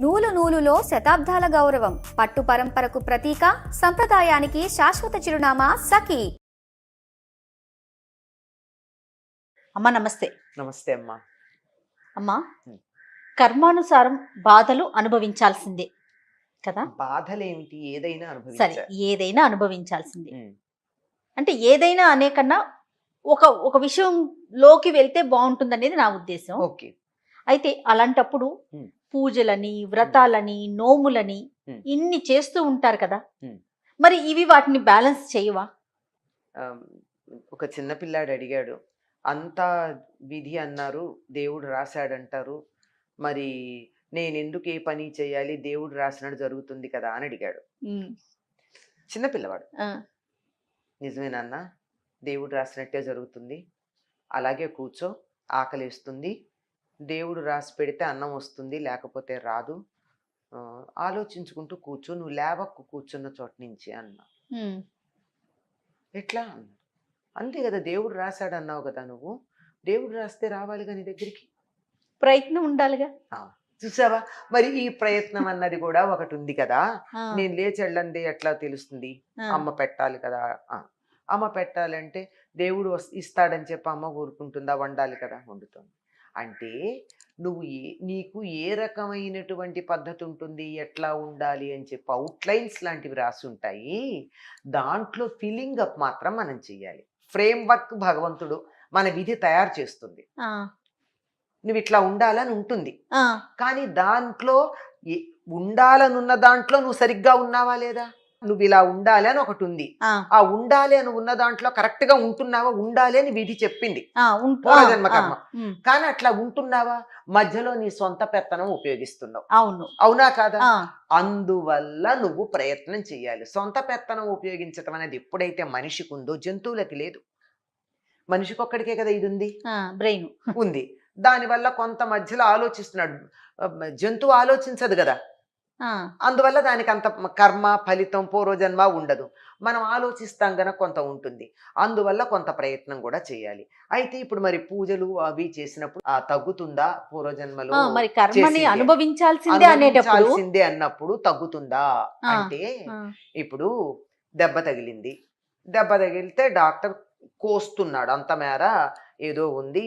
నూలు నూలులో శతాబ్దాల గౌరవం, పట్టు పరంపరకు ప్రతీక, సంప్రదాయానికి శాశ్వత చిరునామా సఖీ. అమ్మా నమస్తే. నమస్తే అమ్మా. అమ్మా, కర్మానుసారం బాధలు అనుభవించాల్సిందే కదా? బాధలేమిటి, ఏదైనా సరే, అనుభవించాలి. ఏదైనా అనుభవించాల్సిందే. అంటే ఏదైనా అనే కన్నా ఒక ఒక విషయంలోకి వెళ్తే బాగుంటుంది అనేది నా ఉద్దేశం. ఓకే. అయితే అలాంటప్పుడు పూజలని, వ్రతాలని, నోములని ఇన్ని చేస్తూ ఉంటారు కదా, మరి ఇవి వాటిని బ్యాలెన్స్ చేయవా? ఒక చిన్న పిల్లాడు అడిగాడు, అంతా విధి అన్నారు, దేవుడు రాశాడంటారు, మరి నేను ఎందుకు ఏ పని చేయాలి, దేవుడు రాసినట్టు జరుగుతుంది కదా అని అడిగాడు. చిన్న పిల్లవాడు. నిజమేనన్నా, దేవుడు రాసినట్టే జరుగుతుంది, అలాగే కూర్చో, ఆకలిస్తుంది, దేవుడు రాసి పెడితే అన్నం వస్తుంది, లేకపోతే రాదు, ఆలోచించుకుంటూ కూర్చో, నువ్వు లేవక్కు కూర్చున్న చోట నుంచి అన్నా. ఎట్లా అన్నా? అంతే కదా, దేవుడు రాశాడు అన్నావు కదా, నువ్వు దేవుడు రాస్తే రావాలిగా నీ దగ్గరికి, ప్రయత్నం ఉండాలిగా. చూసావా, మరి ఈ ప్రయత్నం అన్నది కూడా ఒకటి ఉంది కదా. నేను లేచి వెళ్ళండి ఎట్లా తెలుస్తుంది? అమ్మ పెట్టాలి కదా. అమ్మ పెట్టాలంటే దేవుడు ఇస్తాడని చెప్పి అమ్మ ఊరుకుంటుందా? వండాలి కదా, వండుతుంది. అంటే నువ్వు నీకు ఏ రకమైనటువంటి పద్ధతి ఉంటుంది, ఎట్లా ఉండాలి అని చెప్పి అవుట్లైన్స్ లాంటివి రాసి ఉంటాయి. దాంట్లో ఫిల్లింగ్ అప్ మాత్రం మనం చెయ్యాలి. ఫ్రేమ్ వర్క్ భగవంతుడు మన విధి తయారు చేస్తుంది. నువ్వు ఇట్లా ఉండాలని ఉంటుంది, కానీ దాంట్లో ఉండాలనున్న దాంట్లో నువ్వు సరిగ్గా ఉన్నావా లేదా? నువ్వు ఇలా ఉండాలి అని ఒకటి ఉంది, ఆ ఉండాలి అని ఉన్న దాంట్లో కరెక్ట్ గా ఉంటున్నావా? ఉండాలి అని విధి చెప్పింది, పూర్వజన్మ కర్మ. కానీ అట్లా ఉంటున్నావా? మధ్యలో నీ సొంత పెత్తనం ఉపయోగిస్తున్నావు. అవునా కాదా? అందువల్ల నువ్వు ప్రయత్నం చెయ్యాలి. సొంత పెత్తనం ఉపయోగించటం అనేది ఎప్పుడైతే మనిషికి ఉందో జంతువులకి లేదు. మనిషికి ఒక్కడికే కదా ఇది ఉంది, బ్రెయిన్ ఉంది. దానివల్ల కొంత మధ్యలో ఆలోచిస్తున్నాడు, జంతువు ఆలోచించదు కదా. అందువల్ల దానికి అంత కర్మ ఫలితం పూర్వజన్మ ఉండదు. మనం ఆలోచిస్తాం గనక కొంత ఉంటుంది, అందువల్ల కొంత ప్రయత్నం కూడా చేయాలి. అయితే ఇప్పుడు మరి పూజలు అవి చేసినప్పుడు తగ్గుతుందా? పూర్వజన్మలో మరి కర్మని అనుభవించాల్సిందే అన్నప్పుడు తగ్గుతుందా అంటే, ఇప్పుడు దెబ్బ తగిలింది, దెబ్బ తగిలితే డాక్టర్ కోస్తున్నాడు, అంత మేర ఏదో ఉంది,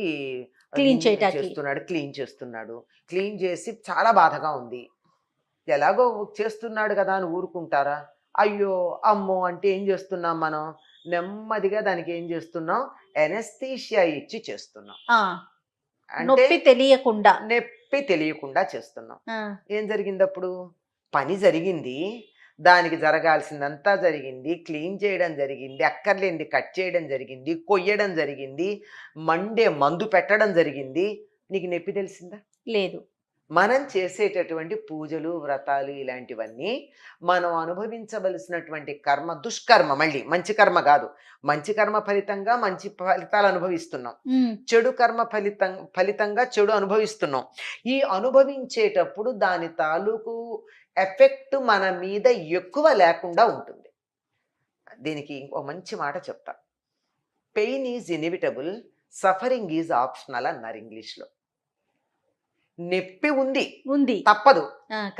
క్లీన్ చేస్తున్నాడు. క్లీన్ చేసి చాలా బాధగా ఉంది, ఎలాగో చేస్తున్నాడు కదా అని ఊరుకుంటారా? అయ్యో అమ్మో అంటే ఏం చేస్తున్నాం మనం? నెమ్మదిగా దానికి ఏం చేస్తున్నాం? ఎనస్థీషియా ఇచ్చి చేస్తున్నాం. నొప్పి తెలియకుండా చేస్తున్నాం. ఏం జరిగింది అప్పుడు? పని జరిగింది, దానికి జరగాల్సిందంతా జరిగింది, క్లీన్ చేయడం జరిగింది, అక్కర్లేంది కట్ చేయడం జరిగింది, కొయ్యడం జరిగింది, మండే మందు పెట్టడం జరిగింది. నీకు నొప్పి తెలిసిందా? లేదు. మనం చేసేటటువంటి పూజలు వ్రతాలు ఇలాంటివన్నీ మనం అనుభవించవలసినటువంటి కర్మ దుష్కర్మ, మళ్ళీ మంచి కర్మ కాదు. మంచి కర్మ ఫలితంగా మంచి ఫలితాలు అనుభవిస్తున్నాం, చెడు కర్మ ఫలితంగా చెడు అనుభవిస్తున్నాం. ఈ అనుభవించేటప్పుడు దాని తాలూకు ఎఫెక్ట్ మన మీద ఎక్కువ లేకుండా ఉంటుంది. దీనికి ఒక మంచి మాట చెప్తా, pain is inevitable, suffering is optional అన్నారు ఇంగ్లీష్లో. నొప్పి ఉంది తప్పదు,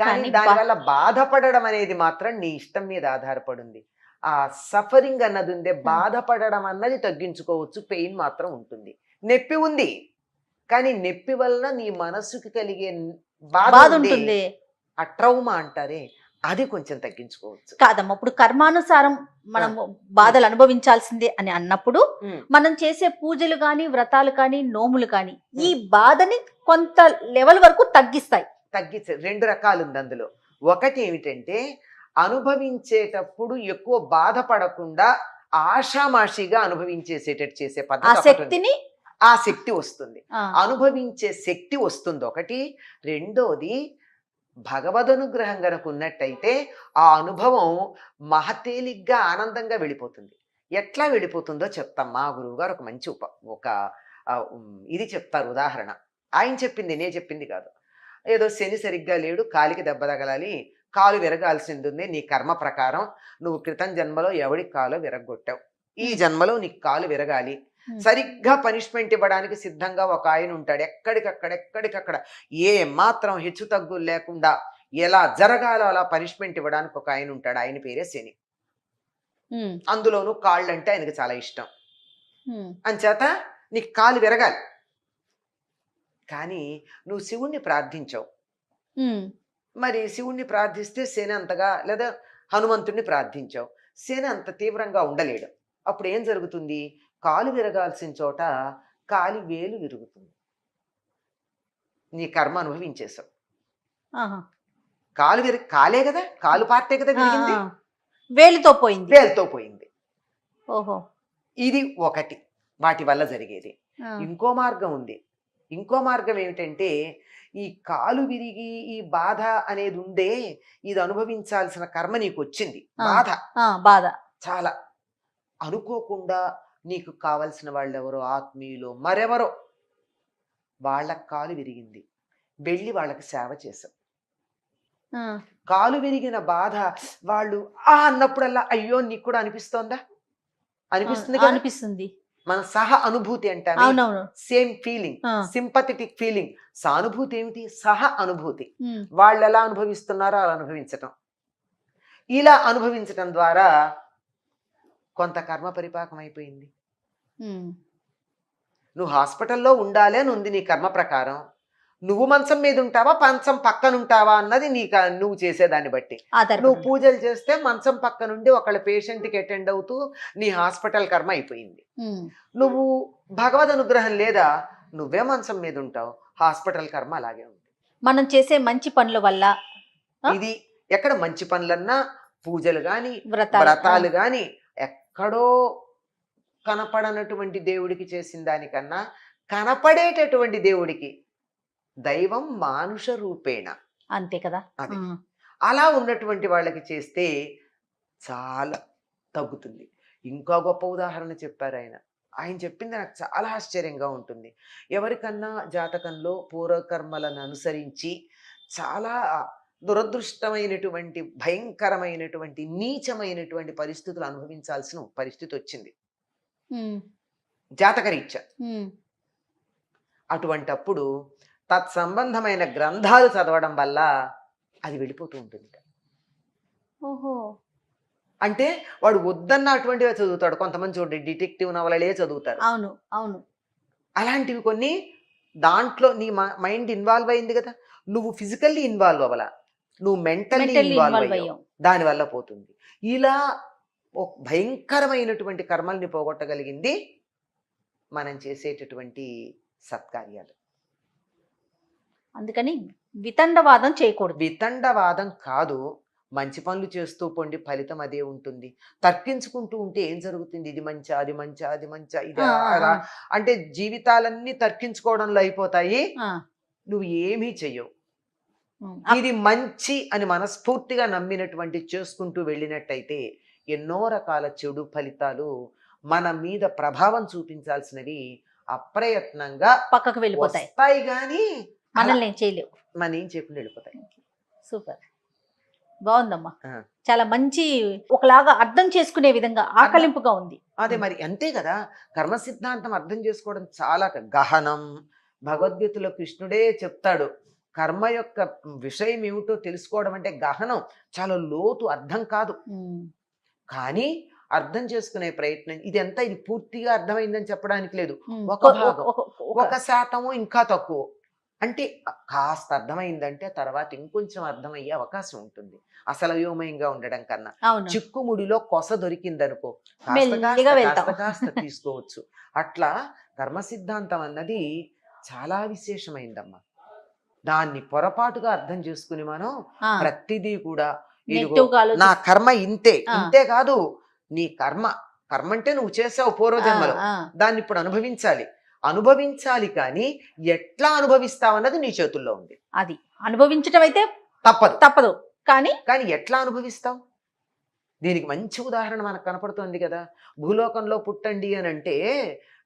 కానీ దానివల్ల బాధపడడం అనేది మాత్రం నీ ఇష్టం మీద ఆధారపడింది. ఆ సఫరింగ్ అన్నది ఉందే, బాధపడడం అన్నది తగ్గించుకోవచ్చు, పెయిన్ మాత్రం ఉంటుంది. నొప్పి ఉంది, కానీ నొప్పి వలన నీ మనసుకి కలిగే బాధ ఉంటుంది, ఆ ట్రౌమా అంటారే, అది కొంచెం తగ్గించుకోవచ్చు. కాదమ్మా, ఇప్పుడు కర్మానుసారం మనం బాధలు అనుభవించాల్సిందే అని అన్నప్పుడు మనం చేసే పూజలు కానీ వ్రతాలు కానీ నోములు కానీ ఈ బాధని కొంత లెవెల్ వరకు తగ్గిస్తాయి. రెండు రకాలు ఉంది అందులో. ఒకటి ఏమిటంటే, అనుభవించేటప్పుడు ఎక్కువ బాధపడకుండా ఆషామాషిగా అనుభవించేసేటట్టు చేసే పద్ధతి, ఆ శక్తి వస్తుంది, అనుభవించే శక్తి వస్తుంది ఒకటి. రెండోది, భగవదనుగ్రహం గనక ఉన్నట్టయితే ఆ అనుభవం మహతేలిగ్గా ఆనందంగా వెళ్ళిపోతుంది. ఎట్లా వెళ్ళిపోతుందో చెప్తామ్మా. గురువుగారు ఒక మంచి ఇది చెప్తారు, ఉదాహరణ. ఆయన చెప్పింది, నేను చెప్పింది కాదు. ఏదో శని సరిగ్గా లేడు, కాలికి దెబ్బ తగలాలి, కాలు విరగాల్సింది ఉంది, నీ కర్మ ప్రకారం నువ్వు క్రితం జన్మలో ఎవడికి కాలో విరగొట్టావు, ఈ జన్మలో నీకు కాలు విరగాలి, సరిగ్గా పనిష్మెంట్ ఇవ్వడానికి సిద్ధంగా ఒక ఆయన ఉంటాడు. ఎక్కడికక్కడ ఏ మాత్రం హెచ్చు తగ్గులు లేకుండా ఎలా జరగాలో అలా పనిష్మెంట్ ఇవ్వడానికి ఒక ఆయన ఉంటాడు, ఆయన పేరే శని. అందులోనూ కాళ్ళు అంటే ఆయనకు చాలా ఇష్టం. అంచేత నీకు కాలు విరగాలి. కానీ నువ్వు శివుణ్ణి ప్రార్థించావు, మరి శివుణ్ణి ప్రార్థిస్తే శని అంతగా, లేదా హనుమంతుణ్ణి ప్రార్థించావు, శని అంత తీవ్రంగా ఉండలేడు. అప్పుడు ఏం జరుగుతుంది? కాలు విరగాల్సిన చోట కాలి వేలు విరుగుతుంది. నీ కర్మ అనుభవించేశావు. కాలే కదా, కాలు పార్టే కదా విరిగింది, వేలుతో పోయింది. వేలుతో పోయింది. ఓహో, ఇది ఒకటి వాటి వల్ల జరిగేది. ఇంకో మార్గం ఉంది. ఇంకో మార్గం ఏమిటంటే, ఈ కాలు విరిగి ఈ బాధ అనేది ఉందే, ఇది అనుభవించాల్సిన కర్మ నీకు వచ్చింది. బాధ చాలా అనుకోకుండా నీకు కావలసిన వాళ్ళు ఎవరో, ఆత్మీయులు మరెవరో, వాళ్ళ కాలు విరిగింది, వెళ్ళి వాళ్ళకి సేవ చేశావు. కాలు విరిగిన బాధ వాళ్ళు అన్నప్పుడల్లా అయ్యో నీకు కూడా అనిపిస్తోందా? అనిపిస్తుంది. మన సహ అనుభూతి అంటే సేమ్ ఫీలింగ్, సింపథెటిక్ ఫీలింగ్. సానుభూతి ఏమిటి? సహ అనుభూతి. వాళ్ళు ఎలా అనుభవిస్తున్నారో అలా అనుభవించటం. ఇలా అనుభవించటం ద్వారా కొంత కర్మ పరిపాకం అయిపోయింది. నువ్వు హాస్పిటల్లో ఉండాలి అని ఉంది నీ కర్మ ప్రకారం. నువ్వు మంచం మీద ఉంటావా, మంచం పక్కన ఉంటావా అన్నది నువ్వు చేసేదాన్ని బట్టి. నువ్వు పూజలు చేస్తే మంచం పక్క నుండి ఒకళ్ళ పేషెంట్కి అటెండ్ అవుతూ నీ హాస్పిటల్ కర్మ అయిపోయింది. నువ్వు భగవద్ అనుగ్రహం లేదా, నువ్వే మంచం మీద ఉంటావు, హాస్పిటల్ కర్మ అలాగే ఉంది. మనం చేసే మంచి పనుల వల్ల ఇది ఎక్కడ మంచి పనులన్నా, పూజలు గాని వ్రతాలు గాని, ఎక్కడో కనపడనటువంటి దేవుడికి చేసిన దానికన్నా కనపడేటటువంటి దేవుడికి, దైవం మానుష రూపేణ, అంతే కదా, అది అలా ఉన్నటువంటి వాళ్ళకి చేస్తే చాలా తగ్గుతుంది. ఇంకా గొప్ప ఉదాహరణ చెప్పారు ఆయన. ఆయన చెప్పింది నాకు చాలా ఆశ్చర్యంగా ఉంటుంది. ఎవరికన్నా జాతకంలో పూర్వకర్మలను అనుసరించి చాలా దురదృష్టమైనటువంటి, భయంకరమైనటువంటి, నీచమైనటువంటి పరిస్థితులు అనుభవించాల్సిన పరిస్థితి వచ్చింది జాతకరీత్యా. అటువంటప్పుడు తత్సంబంధమైన గ్రంథాలు చదవడం వల్ల అది వెళ్ళిపోతూ ఉంటుంది. ఓహో, అంటే వాడు వద్దన్న అటువంటివే చదువుతాడు. కొంతమంది చూడండి డిటెక్టివ్ నవలలే చదువుతారు. అవును అవును. అలాంటివి కొన్ని దాంట్లో నీ మైండ్ ఇన్వాల్వ్ అయింది కదా, నువ్వు ఫిజికల్లీ ఇన్వాల్వ్ అవ్వాల, నువ్వు మెంటల్లీ ఇన్వాల్వ్ అయ్యావు, దానివల్ల పోతుంది. ఇలా భయంకరమైనటువంటి కర్మల్ని పోగొట్టగలిగింది మనం చేసేటటువంటి సత్కార్యాలు. అందుకని వితండవాదం చేయకూడదు. వితండవాదం కాదు, మంచి పనులు చేస్తూ పోండి, ఫలితం అదే ఉంటుంది. తర్కించుకుంటూ ఉంటే ఏం జరుగుతుంది? ఇది మంచా, అది మంచా, అది మంచా, ఇది అంటే జీవితాలన్నీ తర్కించుకోవడంలో అయిపోతాయి. నువ్వు ఏమీ చెయ్యవు. ఇది మంచి అని మనస్ఫూర్తిగా నమ్మినటువంటి చేసుకుంటూ వెళ్ళినట్టయితే ఎన్నో రకాల చెడు ఫలితాలు మన మీద ప్రభావం చూపించాల్సినవి అప్రయత్నంగా పక్కకు వెళ్ళిపోతాయి కానీ మనల్ని ఏం చేయలేవు, మన ఏం చెప్పి వెళ్ళిపోతాయి. సూపర్, బాగుందమ్మా. చాలా మంచి, ఒకలాగా అర్థం చేసుకునే విధంగా ఆకలింపుగా ఉంది. అదే మరి, అంతే కదా. కర్మ సిద్ధాంతం అర్థం చేసుకోవడం చాలా గహనం. భగవద్గీతలో కృష్ణుడే చెప్తాడు, కర్మ యొక్క విషయం ఏమిటో తెలుసుకోవడం అంటే గహనం, చాలా లోతు, అర్థం కాదు. కానీ అర్థం చేసుకునే ప్రయత్నం ఇదంతా. ఇది పూర్తిగా అర్థమైందని చెప్పడానికి లేదు, ఒక భాగం, 1% ఇంకా తక్కువ. అంటే కాస్త అర్థమైందంటే తర్వాత ఇంకొంచెం అర్థమయ్యే అవకాశం ఉంటుంది. అసలు అయోమయంగా ఉండడం కన్నా చిక్కుముడిలో కొస దొరికిందనుకో, కాస్త తీసుకోవచ్చు. అట్లా కర్మ సిద్ధాంతం అన్నది చాలా విశేషమైందమ్మా. దాన్ని పొరపాటుగా అర్థం చేసుకుని మనం ప్రతిదీ కూడా నా కర్మ ఇంతే, ఇంతే కాదు, నీ కర్మ అంటే నువ్వు చేసావు పూర్వజన్మలో, దాన్ని ఇప్పుడు అనుభవించాలి కానీ ఎట్లా అనుభవిస్తావన్నది నీ చేతుల్లో ఉంది. అది అనుభవించటం అయితే తప్పదు కానీ ఎట్లా అనుభవిస్తావు? దీనికి మంచి ఉదాహరణ మనకు కనపడుతోంది కదా. భూలోకంలో పుట్టండి అని అంటే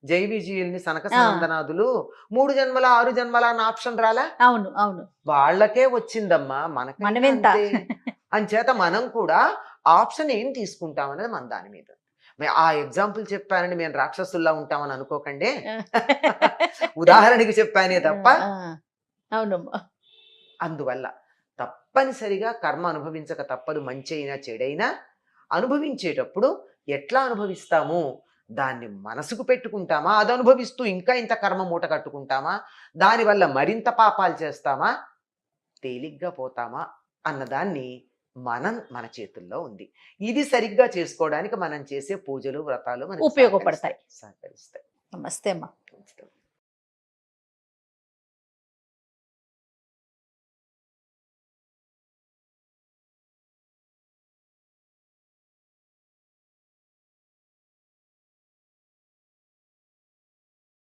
జైవిజీయుల్ని సనక సనందనాదులు 3 జన్మల 6 జన్మల అన్న ఆప్షన్ రాలా? అవును అవును, వాళ్ళకే వచ్చిందమ్మా, మనమెంత. అంచేత మనం కూడా ఆప్షన్ ఏం తీసుకుంటాం అనేది మన దాని మీద. ఆ ఎగ్జాంపుల్ చెప్పానని మేము రాక్షసుల్లా ఉంటామని అనుకోకండి, ఉదాహరణకి చెప్పానే తప్ప. అవునమ్మా. అందువల్ల తప్పనిసరిగా కర్మ అనుభవించక తప్పదు. మంచి అయినా చెడైనా అనుభవించేటప్పుడు ఎట్లా అనుభవిస్తాము, దాన్ని మనసుకు పెట్టుకుంటామా, అది అనుభవిస్తూ ఇంకా ఇంత కర్మ మూట కట్టుకుంటామా, దానివల్ల మరింత పాపాలు చేస్తామా, తేలిగ్గా పోతామా అన్నదాన్ని మన చేతుల్లో ఉంది. ఇది సరిగ్గా చేసుకోవడానికి మనం చేసే పూజలు వ్రతాలు మనకు ఉపయోగపడతాయి. సహకరిస్తాయి. నమస్తే అమ్మా.